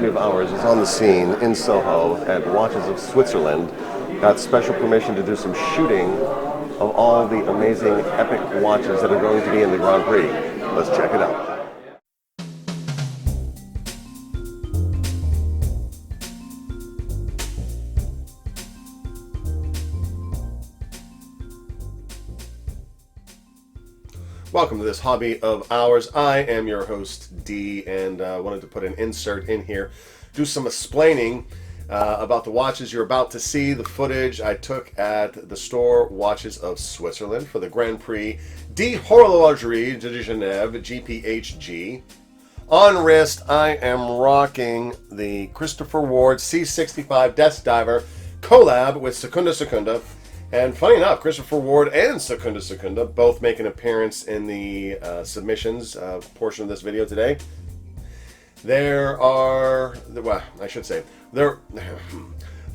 Hobby of Ours is on the scene in Soho at Watches of Switzerland. Got special permission to do some shooting of all the amazing epic watches that are going to be in the Grand Prix. Let's check it out. Welcome to this Hobby of Ours. I am your host, D, and wanted to put an insert in here, do some explaining about the watches you're about to see, the footage I took at the store Watches of Switzerland for the Grand Prix d'Horlogerie de Genève, GPHG. On wrist, I am rocking the Christopher Ward C65 Desk Diver collab with Secunda Secunda. And funny enough, Christopher Ward and Secunda Secunda both make an appearance in the submissions portion of this video today. There are, well, I should say, there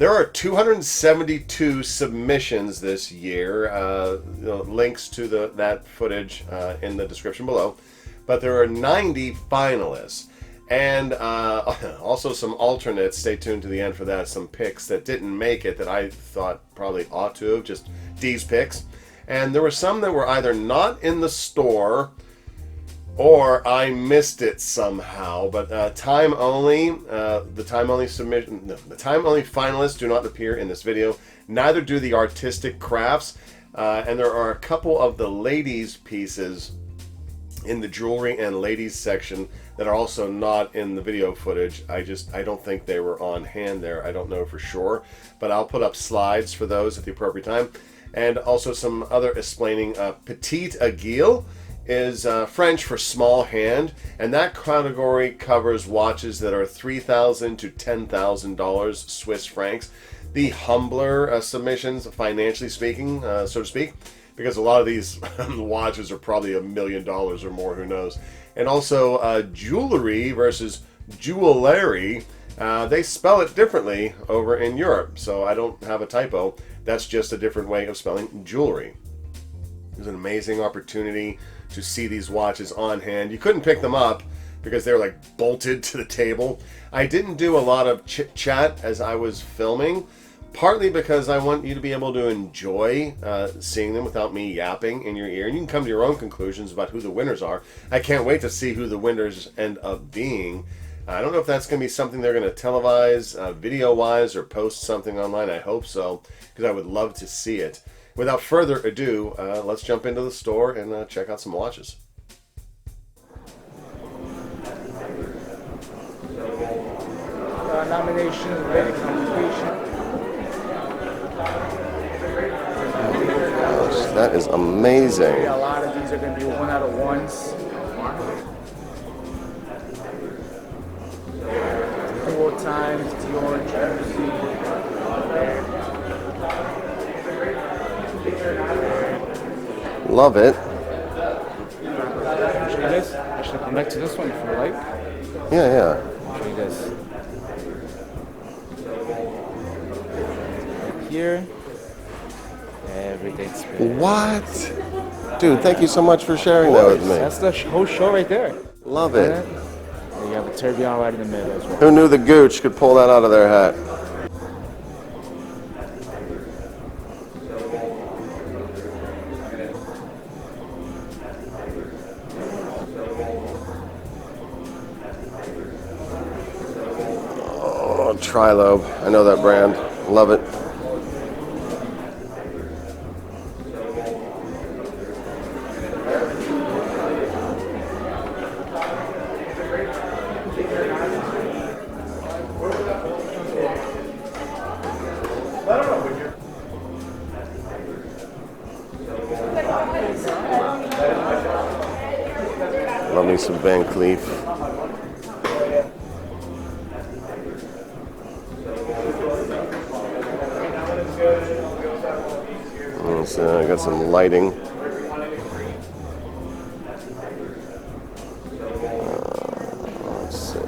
are 272 submissions this year. Links to that footage in the description below. But there are 90 finalists. And also some alternates. Stay tuned to the end for that. Some picks that didn't make it that I thought probably ought to have, just D's picks. And there were some that were either not in the store or I missed it somehow. But time only, the time only finalists do not appear in this video. Neither do the artistic crafts. And there are a couple of the ladies' pieces in the jewelry and ladies section that are also not in the video footage. I don't think they were on hand there. I don't know for sure, but I'll put up slides for those at the appropriate time. And also some other explaining. Petite aiguille is French for small hand, and that category covers watches that are $3,000 to $10,000 Swiss francs. The humbler submissions, financially speaking, so to speak, because a lot of these watches are probably $1 million or more, who knows. And also jewelry versus jewelry, they spell it differently over in Europe, so I don't have a typo. That's just a different way of spelling jewelry. It was an amazing opportunity to see these watches on hand. You couldn't pick them up because they were like bolted to the table. I didn't do a lot of chit-chat as I was filming, partly because I want you to be able to enjoy seeing them without me yapping in your ear. And you can come to your own conclusions about who the winners are. I can't wait to see who the winners end up being. I don't know if that's going to be something they're going to televise video-wise or post something online. I hope so, because I would love to see it. Without further ado, let's jump into the store and check out some watches. Nominations, ready completion. That is amazing. A lot of these are going to be 1 out of 1s. Four times Dior jersey. Love it. Show you this. I should come back to this one if you like. Yeah. Show you this. Here. Everything's good. What? Dude, thank you so much for sharing that with me. That's the whole show right there. Love it. And you have a tourbillon right in the middle as well. Who knew the Gooch could pull that out of their hat? Oh, Trilobe. I know that brand. Love it. Love me some Van Cleef. So I got some lighting. Let's see.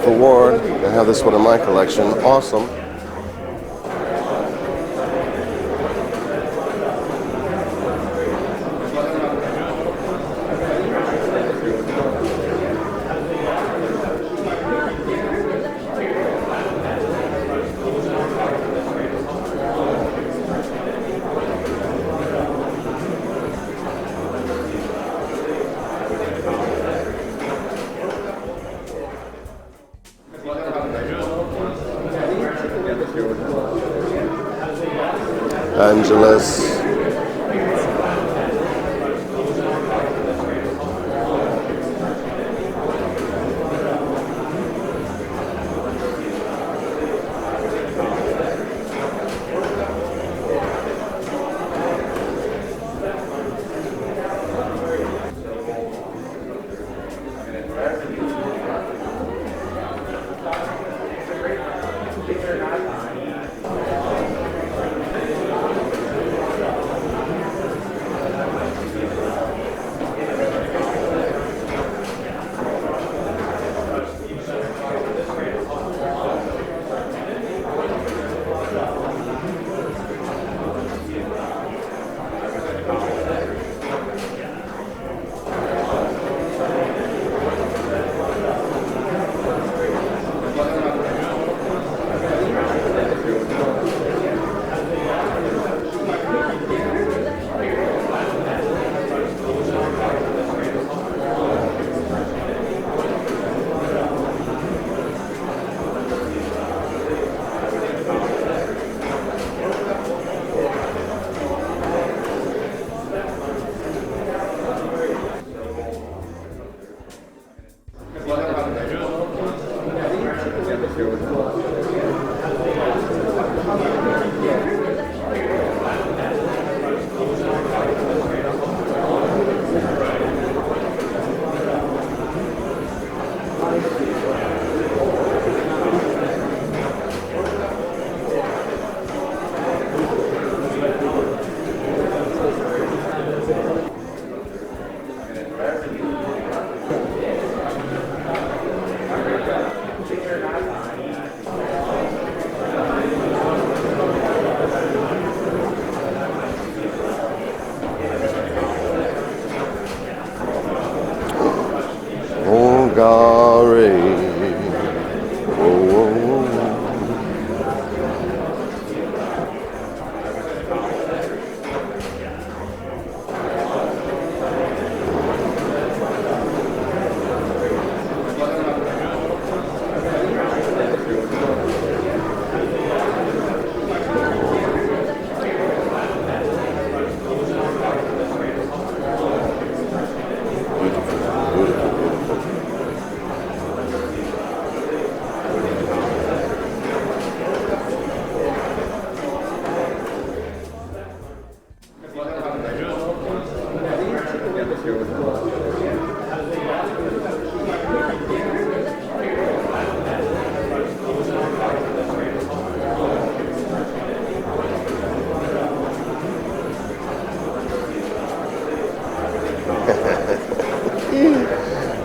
beautiful ward. I have this one in my collection. Awesome. Angeles.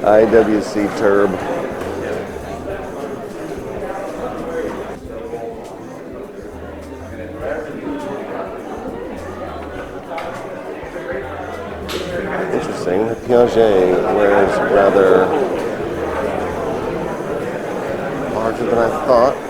IWC Turb. Interesting. Piaget wears rather larger than I thought.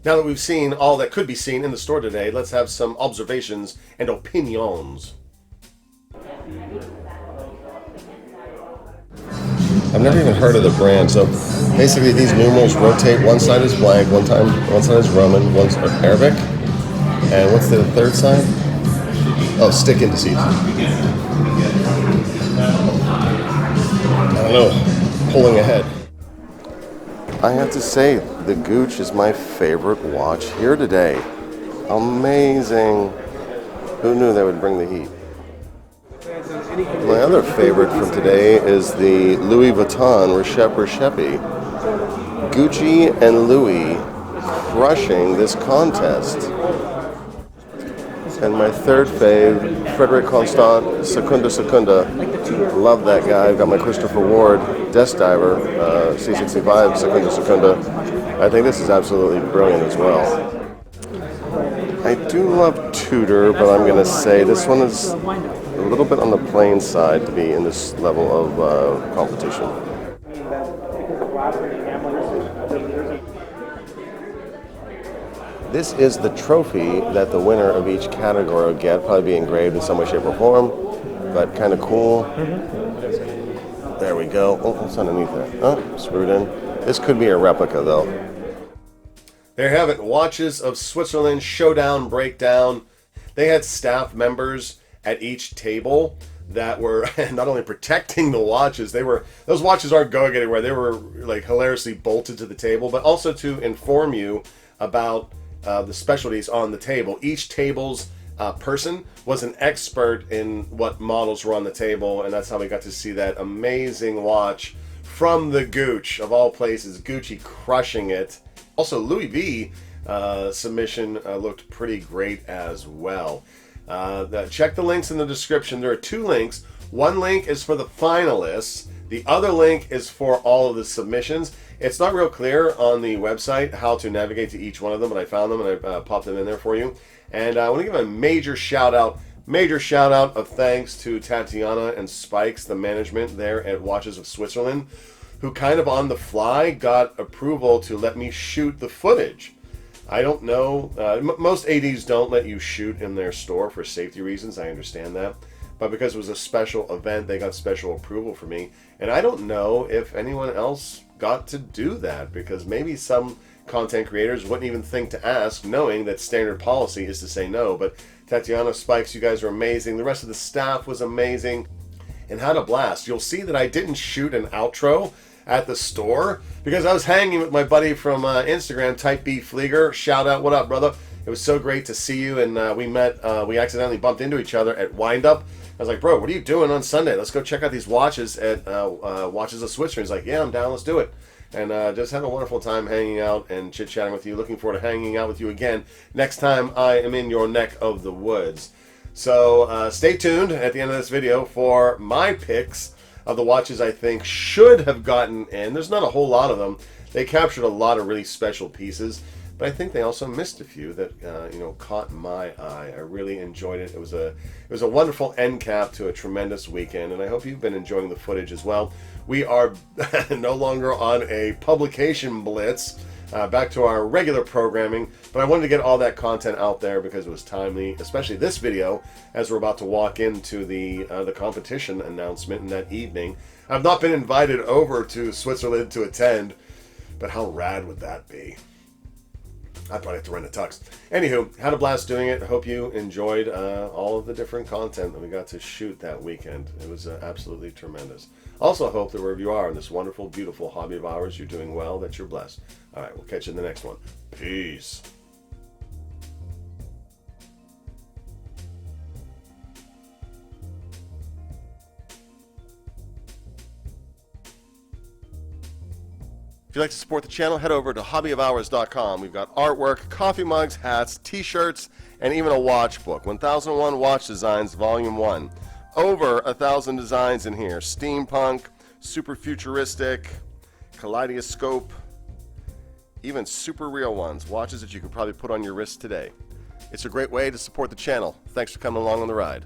Now that we've seen all that could be seen in the store today, let's have some observations and opinions. I've never even heard of the brand. So basically these numerals rotate. One side is blank, one side is Roman, one's Arabic. And what's the third side? Oh, stick indices. I don't know, pulling ahead. I have to say, the Gooch is my favorite watch here today. Amazing. Who knew that would bring the heat? My other favorite from today is the Louis Vuitton Rechepi. Gucci and Louis crushing this contest. And my third fave, Frederic Constant, Secunda. Love that guy. I've got my Christopher Ward Desk Diver, C65 Secunda. I think this is absolutely brilliant as well. I do love Tudor, but I'm going to say this one is a little bit on the plain side to be in this level of competition. This is the trophy that the winner of each category will get, probably be engraved in some way, shape, or form, but kind of cool. There we go. Oh, what's underneath there? Oh, screwed in. This could be a replica, though. There you have it. Watches of Switzerland Showdown Breakdown. They had staff members at each table that were not only protecting the watches, those watches aren't going anywhere. They were like hilariously bolted to the table, but also to inform you about the specialties on the table. Each table's person was an expert in what models were on the table, and that's how we got to see that amazing watch from the Gooch, of all places. Gucci crushing it. Also, Louis V submission looked pretty great as well. Check the links in the description. There are two links. One link is for the finalists. The other link is for all of the submissions. It's not real clear on the website how to navigate to each one of them, but I found them and I popped them in there for you. And I want to give a major shout out of thanks to Tatiana and Spikes, the management there at Watches of Switzerland, who kind of on the fly got approval to let me shoot the footage. I don't know, most ADs don't let you shoot in their store for safety reasons, I understand that. But because it was a special event, they got special approval for me. And I don't know if anyone else got to do that, because maybe some content creators wouldn't even think to ask, knowing that standard policy is to say no. But Tatiana, Spikes, you guys are amazing. The rest of the staff was amazing. And had a blast. You'll see that I didn't shoot an outro at the store because I was hanging with my buddy from Instagram, Type B Flieger. Shout out, what up, brother? It was so great to see you, and we we accidentally bumped into each other at Wind Up. I was like, bro, what are you doing on Sunday? Let's go check out these watches at Watches of Switzerland. He's like, yeah, I'm down, let's do it. And just had a wonderful time hanging out and chit-chatting with you. Looking forward to hanging out with you again next time I am in your neck of the woods. So stay tuned at the end of this video for my picks of the watches I think should have gotten in. There's not a whole lot of them. They captured a lot of really special pieces, but I think they also missed a few that caught my eye. I really enjoyed it. It was a wonderful end cap to a tremendous weekend, and I hope you've been enjoying the footage as well. We are no longer on a publication blitz. Back to our regular programming, but I wanted to get all that content out there because it was timely, especially this video, as we're about to walk into the competition announcement in that evening. I've not been invited over to Switzerland to attend, but how rad would that be? I'd probably have to rent a tux. Anywho, had a blast doing it. I hope you enjoyed all of the different content that we got to shoot that weekend. It was absolutely tremendous. Also, I hope that wherever you are in this wonderful, beautiful hobby of ours, you're doing well, that you're blessed. All right, we'll catch you in the next one. Peace. If you'd like to support the channel, head over to hobbyofhours.com. We've got artwork, coffee mugs, hats, t-shirts, and even a watch book. 1001 Watch Designs, Volume 1. Over 1,000 designs in here. Steampunk, super futuristic, kaleidoscope, even super real ones. Watches that you could probably put on your wrist today. It's a great way to support the channel. Thanks for coming along on the ride.